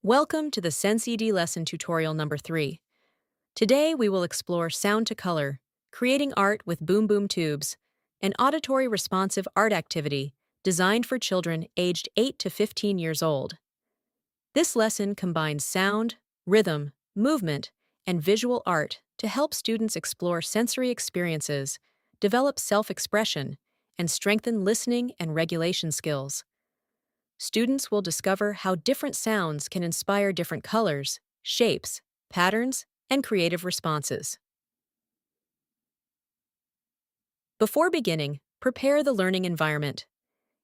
Welcome to the SensED lesson tutorial number 3. Today we will explore sound to color, creating art with boom boom tubes, an auditory responsive art activity designed for children aged 8 to 15 years old. This lesson combines sound, rhythm, movement, and visual art to help students explore sensory experiences, develop self-expression, and strengthen listening and regulation skills. Students will discover how different sounds can inspire different colors, shapes, patterns, and creative responses. Before beginning, prepare the learning environment.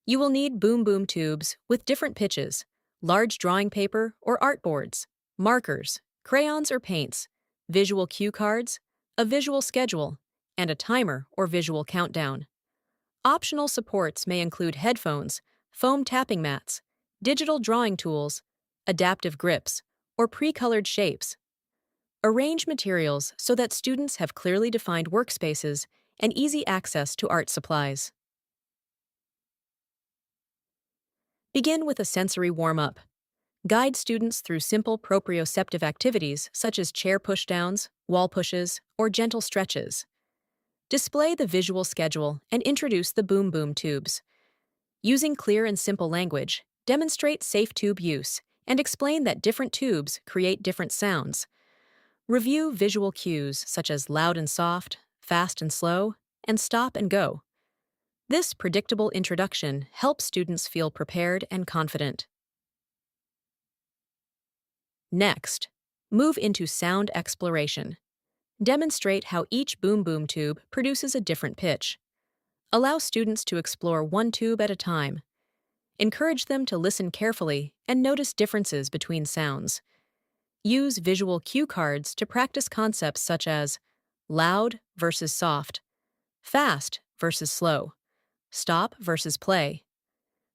You will need boom boom tubes with different pitches, large drawing paper or art boards, markers, crayons or paints, visual cue cards, a visual schedule, and a timer or visual countdown. Optional supports may include headphones, foam tapping mats, digital drawing tools, adaptive grips, or pre-colored shapes. Arrange materials so that students have clearly defined workspaces and easy access to art supplies. Begin with a sensory warm-up. Guide students through simple proprioceptive activities such as chair pushdowns, wall pushes, or gentle stretches. Display the visual schedule and introduce the boom boom tubes. Using clear and simple language, demonstrate safe tube use and explain that different tubes create different sounds. Review visual cues such as loud and soft, fast and slow, and stop and go. This predictable introduction helps students feel prepared and confident. Next, move into sound exploration. Demonstrate how each boom boom tube produces a different pitch. Allow students to explore one tube at a time. Encourage them to listen carefully and notice differences between sounds. Use visual cue cards to practice concepts such as loud versus soft, fast versus slow, stop versus play.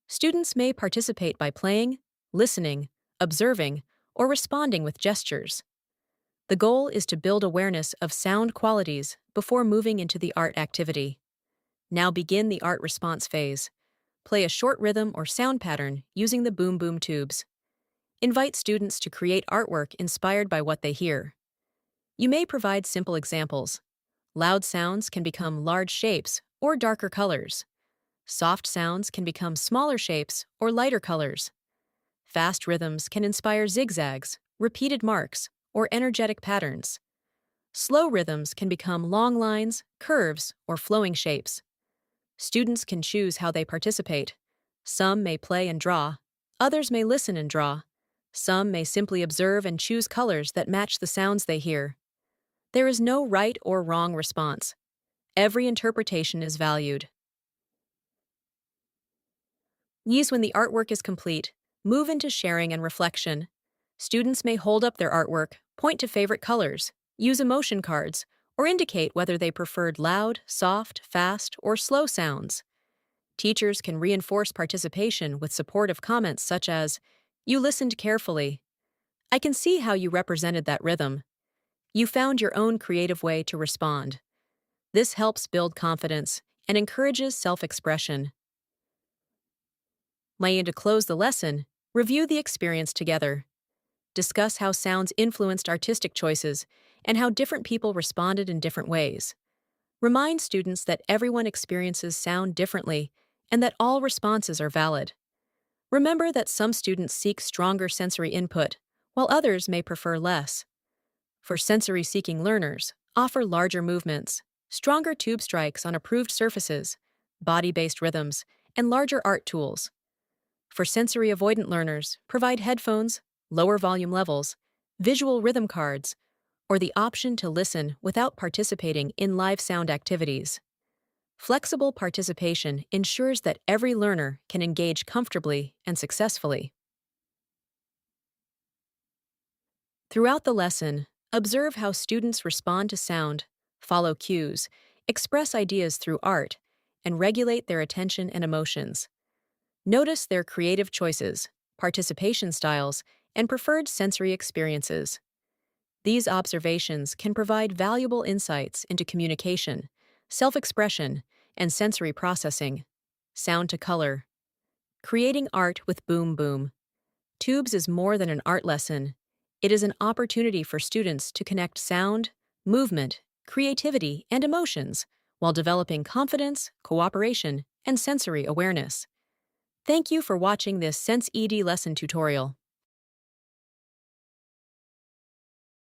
Students may participate by playing, listening, observing, or responding with gestures. The goal is to build awareness of sound qualities before moving into the art activity. Now begin the art response phase. Play a short rhythm or sound pattern using the boom boom tubes. Invite students to create artwork inspired by what they hear. You may provide simple examples. Loud sounds can become large shapes or darker colors. Soft sounds can become smaller shapes or lighter colors. Fast rhythms can inspire zigzags, repeated marks, or energetic patterns. Slow rhythms can become long lines, curves, or flowing shapes. Students can choose how they participate. Some may play and draw, others may listen and draw. Some may simply observe and choose colors that match the sounds they hear. There is no right or wrong response. Every interpretation is valued. When the artwork is complete, move into sharing and reflection. Students may hold up their artwork, point to favorite colors, use emotion cards, or indicate whether they preferred loud, soft, fast, or slow sounds. Teachers can reinforce participation with supportive comments such as, "You listened carefully. I can see how you represented that rhythm. You found your own creative way to respond." This helps build confidence and encourages self-expression. To close the lesson, review the experience together. Discuss how sounds influenced artistic choices and how different people responded in different ways. Remind students that everyone experiences sound differently and that all responses are valid. Remember that some students seek stronger sensory input, while others may prefer less. For sensory-seeking learners, offer larger movements, stronger tube strikes on approved surfaces, body-based rhythms, and larger art tools. For sensory-avoidant learners, provide headphones, lower volume levels, visual rhythm cards, or the option to listen without participating in live sound activities. Flexible participation ensures that every learner can engage comfortably and successfully. Throughout the lesson, observe how students respond to sound, follow cues, express ideas through art, and regulate their attention and emotions. Notice their creative choices, participation styles, and preferred sensory experiences. These observations can provide valuable insights into communication, self-expression, and sensory processing. Sound to color. Creating art with boom boom. Tubes is more than an art lesson. It is an opportunity for students to connect sound, movement, creativity, and emotions while developing confidence, cooperation, and sensory awareness. Thank you for watching this SensED lesson tutorial.